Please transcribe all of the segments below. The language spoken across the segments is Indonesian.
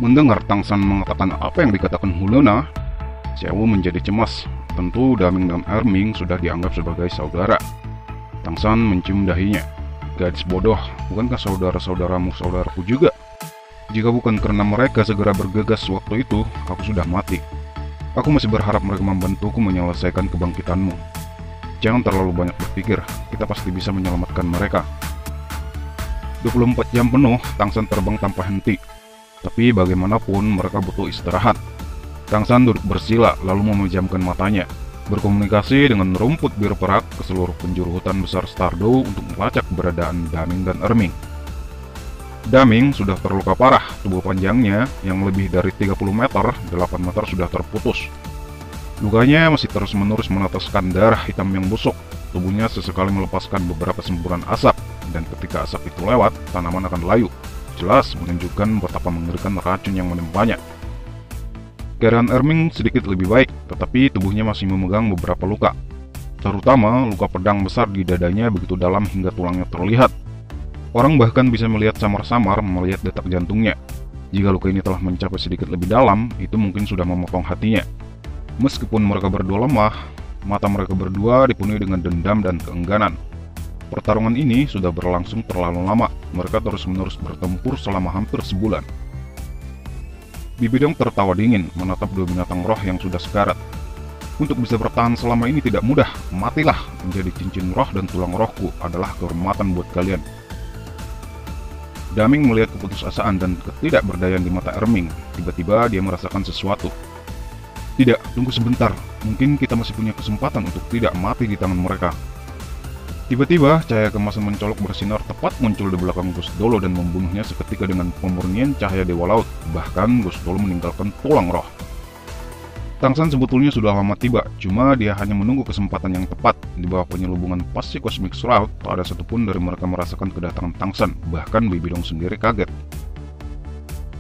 Mendengar Tangsan mengatakan apa yang dikatakan Hulona, Xiao menjadi cemas. Tentu Daming dan Erming sudah dianggap sebagai saudara. Tangsan mencium dahinya. Gadis bodoh, bukankah saudara-saudaramu saudaraku juga? Jika bukan karena mereka segera bergegas waktu itu, aku sudah mati. Aku masih berharap mereka membantuku menyelesaikan kebangkitanmu. Jangan terlalu banyak berpikir, kita pasti bisa menyelamatkan mereka. 24 jam penuh, Tangsan terbang tanpa henti. Tapi bagaimanapun mereka butuh istirahat. Tangsan duduk bersila lalu memejamkan matanya, berkomunikasi dengan rumput biru perak ke seluruh penjuru hutan besar Stardew untuk melacak keberadaan Daming dan Erming. Daming sudah terluka parah, tubuh panjangnya yang lebih dari 30 meter, 8 meter sudah terputus. Lukanya masih terus-menerus meneteskan darah hitam yang busuk. Tubuhnya sesekali melepaskan beberapa semburan asap, dan ketika asap itu lewat, tanaman akan layu. Jelas menunjukkan betapa mengerikan racun yang menempanya. Keadaan Erming sedikit lebih baik, tetapi tubuhnya masih memegang beberapa luka. Terutama luka pedang besar di dadanya begitu dalam hingga tulangnya terlihat. Orang bahkan bisa melihat samar-samar melihat detak jantungnya. Jika luka ini telah mencapai sedikit lebih dalam, itu mungkin sudah memotong hatinya. Meskipun mereka berdua lemah, mata mereka berdua dipenuhi dengan dendam dan keengganan. Pertarungan ini sudah berlangsung terlalu lama, mereka terus-menerus bertempur selama hampir sebulan. Bibidong tertawa dingin menatap dua binatang roh yang sudah sekarat. Untuk bisa bertahan selama ini tidak mudah, matilah, menjadi cincin roh dan tulang rohku adalah kehormatan buat kalian. Daming melihat keputusasaan dan ketidakberdayaan di mata Erming. Tiba-tiba dia merasakan sesuatu. Tidak, tunggu sebentar, mungkin kita masih punya kesempatan untuk tidak mati di tangan mereka. Tiba-tiba, cahaya kemasan mencolok bersinar tepat muncul di belakang Gustolo dan membunuhnya seketika dengan pemurnian cahaya Dewa Laut. Bahkan Gustolo meninggalkan tulang roh. Tangsan sebetulnya sudah lama tiba, cuma dia hanya menunggu kesempatan yang tepat. Di bawah penyelubungan pasti Cosmic Shroud, tak ada satupun dari mereka merasakan kedatangan Tangsan, bahkan Bibidong sendiri kaget.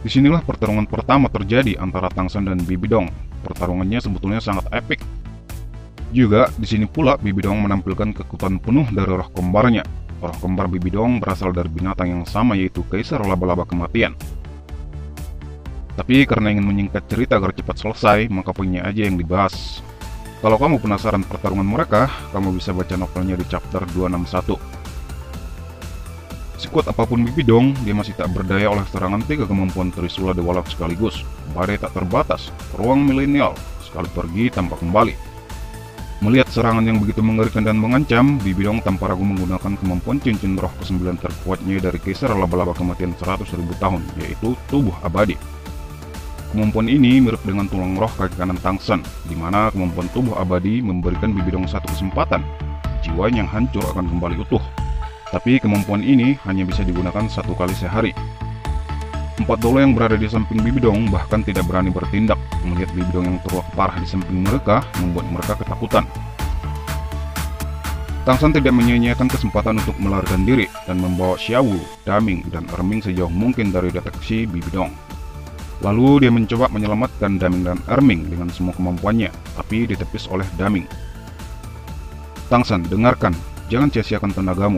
Disinilah pertarungan pertama terjadi antara Tangsan dan Bibidong. Pertarungannya sebetulnya sangat epik. Juga, di sini pula Bibidong menampilkan kekuatan penuh dari roh kembarnya. Roh kembar Bibidong berasal dari binatang yang sama, yaitu Kaisar Laba-Laba Kematian. Tapi karena ingin menyingkat cerita agar cepat selesai, maka poinnya aja yang dibahas. Kalau kamu penasaran pertarungan mereka, kamu bisa baca novelnya di chapter 261. Sekuat apapun Bibidong, dia masih tak berdaya oleh serangan 3 kemampuan Trisula Dewa Laut sekaligus. Badai tak terbatas, ruang milenial, sekali pergi tanpa kembali. Melihat serangan yang begitu mengerikan dan mengancam, Bibidong tanpa ragu menggunakan kemampuan cincin roh ke-9 terkuatnya dari Kaisar Laba-Laba Kematian 100.000 tahun, yaitu Tubuh Abadi. Kemampuan ini mirip dengan tulang roh kaki kanan Tangsan, di mana kemampuan Tubuh Abadi memberikan Bibidong satu kesempatan. Jiwa yang hancur akan kembali utuh. Tapi kemampuan ini hanya bisa digunakan 1 kali sehari. 4 dolo yang berada di samping Bibidong bahkan tidak berani bertindak. Melihat Bibidong yang terluka parah di samping mereka membuat mereka ketakutan. Tangsan tidak menyia-nyiakan kesempatan untuk melarikan diri dan membawa Xiao, Daming, dan Erming sejauh mungkin dari deteksi Bibidong. Lalu dia mencoba menyelamatkan Daming dan Erming dengan semua kemampuannya, tapi ditepis oleh Daming. Tangsan, dengarkan, jangan sia-siakan tenagamu.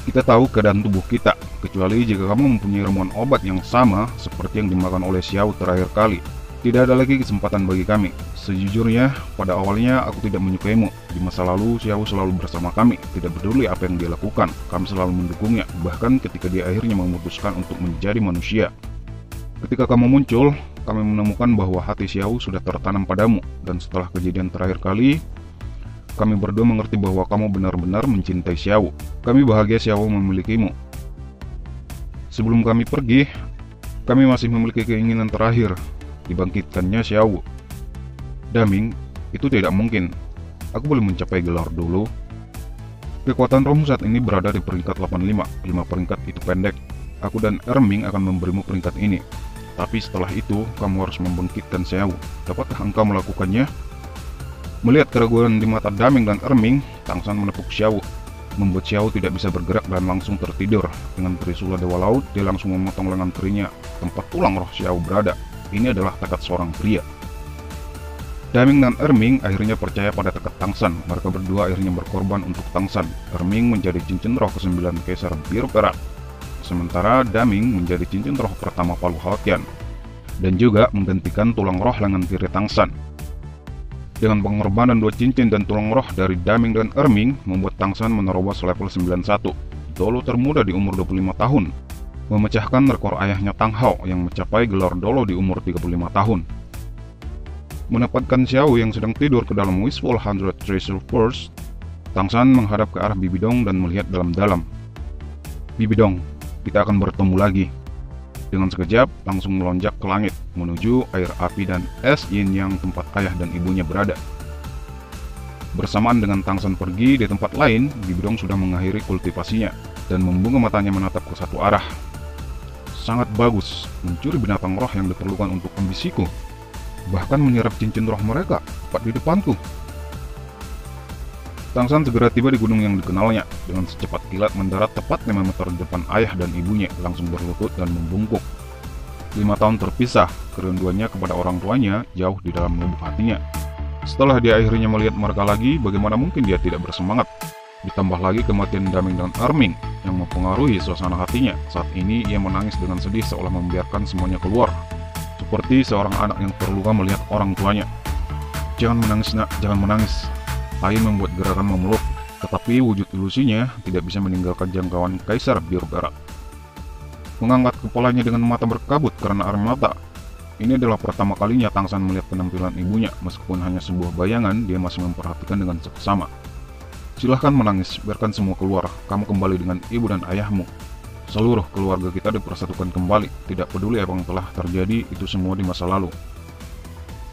Kita tahu keadaan tubuh kita, kecuali jika kamu mempunyai ramuan obat yang sama seperti yang dimakan oleh Xiao terakhir kali. Tidak ada lagi kesempatan bagi kami. Sejujurnya, pada awalnya aku tidak menyukaimu. Di masa lalu, Xiao selalu bersama kami, tidak peduli apa yang dia lakukan. Kami selalu mendukungnya, bahkan ketika dia akhirnya memutuskan untuk menjadi manusia. Ketika kamu muncul, kami menemukan bahwa hati Xiao sudah tertanam padamu, dan setelah kejadian terakhir kali, kami berdua mengerti bahwa kamu benar-benar mencintai Xiao. Kami bahagia Xiao memilikimu. Sebelum kami pergi, kami masih memiliki keinginan terakhir, dibangkitkannya Xiao. Daming, itu tidak mungkin. Aku boleh mencapai gelar dulu. Kekuatan rohmu saat ini berada di peringkat 85, 5 peringkat itu pendek. Aku dan Erming akan memberimu peringkat ini. Tapi setelah itu, kamu harus membangkitkan Xiao. Dapatkah engkau melakukannya? Melihat keraguan di mata Daming dan Erming, Tangsan menepuk Xiao, membuat Xiao tidak bisa bergerak dan langsung tertidur. Dengan Trisula Dewa Laut, dia langsung memotong lengan kirinya, tempat tulang roh Xiao berada. Ini adalah tekad seorang pria. Daming dan Erming akhirnya percaya pada tekad Tangsan. Mereka berdua akhirnya berkorban untuk Tangsan. Erming menjadi cincin roh ke-9 Kaisar Biru Perak, sementara Daming menjadi cincin roh pertama Palu Halkian. dan juga menggantikan tulang roh lengan kiri Tangsan. Dengan pengorbanan 2 cincin dan tulang roh dari Daming dan Erming, membuat Tangsan menerobos level 91, Dolo termuda di umur 25 tahun, memecahkan rekor ayahnya Tang Hao yang mencapai gelar Dolo di umur 35 tahun. Menempatkan Xiao yang sedang tidur ke dalam Wishful 100 Treasure Purse, Tangsan menghadap ke arah Bibidong dan melihat dalam-dalam. "Bibidong, kita akan bertemu lagi." Dengan sekejap, langsung melonjak ke langit, menuju air api dan es yin yang tempat ayah dan ibunya berada. Bersamaan dengan Tangsan pergi di tempat lain, Bibidong sudah mengakhiri kultivasinya, dan membunga matanya menatap ke satu arah. "Sangat bagus, mencuri binatang roh yang diperlukan untuk ambisiku. Bahkan menyerap cincin roh mereka, tepat di depanku." Tangsan segera tiba di gunung yang dikenalnya, dengan secepat kilat mendarat tepat 5 meter di depan ayah dan ibunya, langsung berlutut dan membungkuk. 5 tahun terpisah, kerinduannya kepada orang tuanya jauh di dalam lubuk hatinya. Setelah dia akhirnya melihat mereka lagi, bagaimana mungkin dia tidak bersemangat? Ditambah lagi kematian Daming dan Erming yang mempengaruhi suasana hatinya. Saat ini ia menangis dengan sedih seolah membiarkan semuanya keluar, seperti seorang anak yang terluka melihat orang tuanya. "Jangan menangis nak, jangan menangis." Ayin membuat gerakan memeluk, tetapi wujud ilusinya tidak bisa meninggalkan jangkauan Kaisar Biru Perak. Mengangkat kepalanya dengan mata berkabut karena air mata. Ini adalah pertama kalinya Tangsan melihat penampilan ibunya, meskipun hanya sebuah bayangan, dia masih memperhatikan dengan seksama. "Silahkan menangis, biarkan semua keluar. Kamu kembali dengan ibu dan ayahmu. Seluruh keluarga kita dipersatukan kembali. Tidak peduli apa yang telah terjadi, itu semua di masa lalu."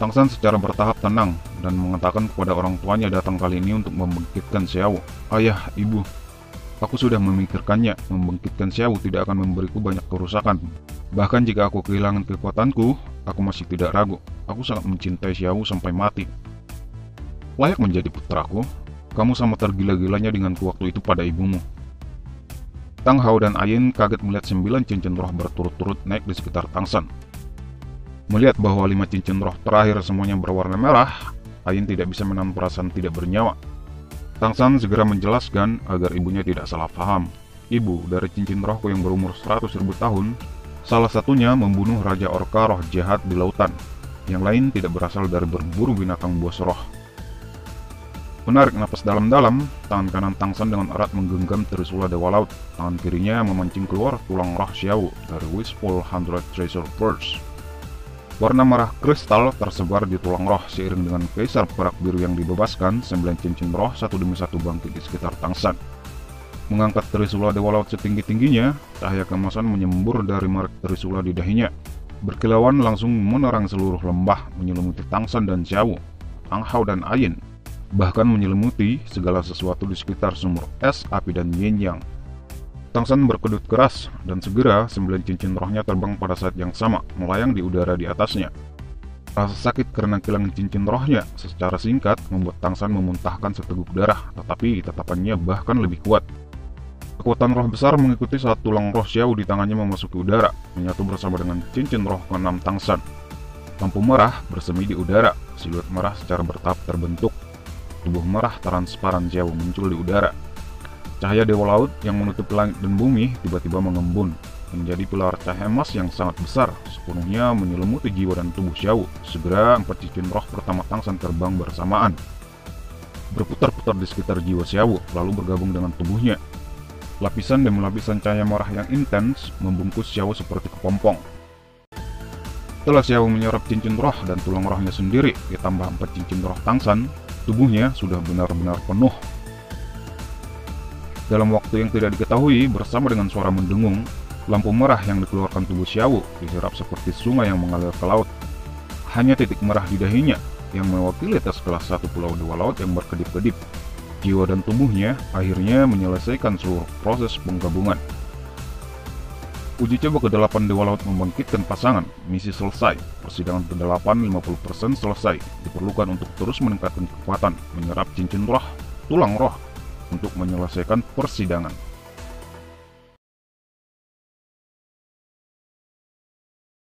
Tangsan secara bertahap tenang dan mengatakan kepada orang tuanya datang kali ini untuk membangkitkan Xiao. "Ayah, ibu, aku sudah memikirkannya. Membangkitkan Xiao tidak akan memberiku banyak kerusakan. Bahkan jika aku kehilangan kekuatanku, aku masih tidak ragu. Aku sangat mencintai Xiao sampai mati. Layak menjadi putraku. Kamu sama tergila-gilanya denganku waktu itu pada ibumu." Tang Hao dan Ayin kaget melihat 9 cincin roh berturut-turut naik di sekitar Tangsan. Melihat bahwa 5 cincin roh terakhir semuanya berwarna merah, Ayin tidak bisa menahan perasaan tidak bernyawa. Tangsan segera menjelaskan agar ibunya tidak salah paham. "Ibu, dari cincin rohku yang berumur 100.000 tahun, salah satunya membunuh Raja Orka roh jahat di lautan. Yang lain tidak berasal dari berburu binatang buas roh." Menarik napas dalam-dalam, tangan kanan Tangsan dengan erat menggenggam Trisula Dewa Laut. Tangan kirinya memancing keluar tulang roh Xiao dari Wishful 100 Treasure Purse. Warna merah kristal tersebar di tulang roh seiring dengan Kaisar Perak Biru yang dibebaskan. 9 cincin roh satu demi satu bangkit di sekitar Tangsan. Mengangkat Trisula Dewa Laut setinggi-tingginya, cahaya keemasan menyembur dari merek Trisula di dahinya. Berkilauan langsung menerang seluruh lembah, menyelimuti Tangsan dan Xiao, Tang Hao dan Ayin, bahkan menyelimuti segala sesuatu di sekitar sumur es, api, dan yin yang. Tangsan berkedut keras, dan segera 9 cincin rohnya terbang pada saat yang sama, melayang di udara di atasnya. Rasa sakit karena kehilangan cincin rohnya secara singkat membuat Tangsan memuntahkan seteguk darah, tetapi tatapannya bahkan lebih kuat. Kekuatan roh besar mengikuti saat tulang roh Xiao di tangannya memasuki udara, menyatu bersama dengan cincin roh ke-6 Tangsan. Lampu merah bersemi di udara, siluet merah secara bertahap terbentuk. Tubuh merah transparan Xiao muncul di udara. Cahaya Dewa Laut yang menutupi langit dan bumi tiba-tiba mengembun, menjadi pilar cahaya emas yang sangat besar, sepenuhnya menyelimuti jiwa dan tubuh Xiao. Segera 4 cincin roh pertama Tangsan terbang bersamaan, berputar-putar di sekitar jiwa Xiao, lalu bergabung dengan tubuhnya. Lapisan demi lapisan cahaya merah yang intens membungkus Xiao seperti kepompong. Setelah Xiao menyerap cincin roh dan tulang rohnya sendiri, ditambah 4 cincin roh Tangsan, tubuhnya sudah benar-benar penuh. Dalam waktu yang tidak diketahui, bersama dengan suara mendengung, lampu merah yang dikeluarkan tubuh Xiao diserap seperti sungai yang mengalir ke laut. Hanya titik merah di dahinya yang mewakili atas kelas 1 pulau Dewa Laut yang berkedip-kedip. Jiwa dan tubuhnya akhirnya menyelesaikan seluruh proses penggabungan. Uji coba ke-8 Dewa Laut membangkitkan pasangan, misi selesai. Persidangan ke-8 50% selesai. Diperlukan untuk terus meningkatkan kekuatan, menyerap cincin roh, tulang roh, untuk menyelesaikan persidangan.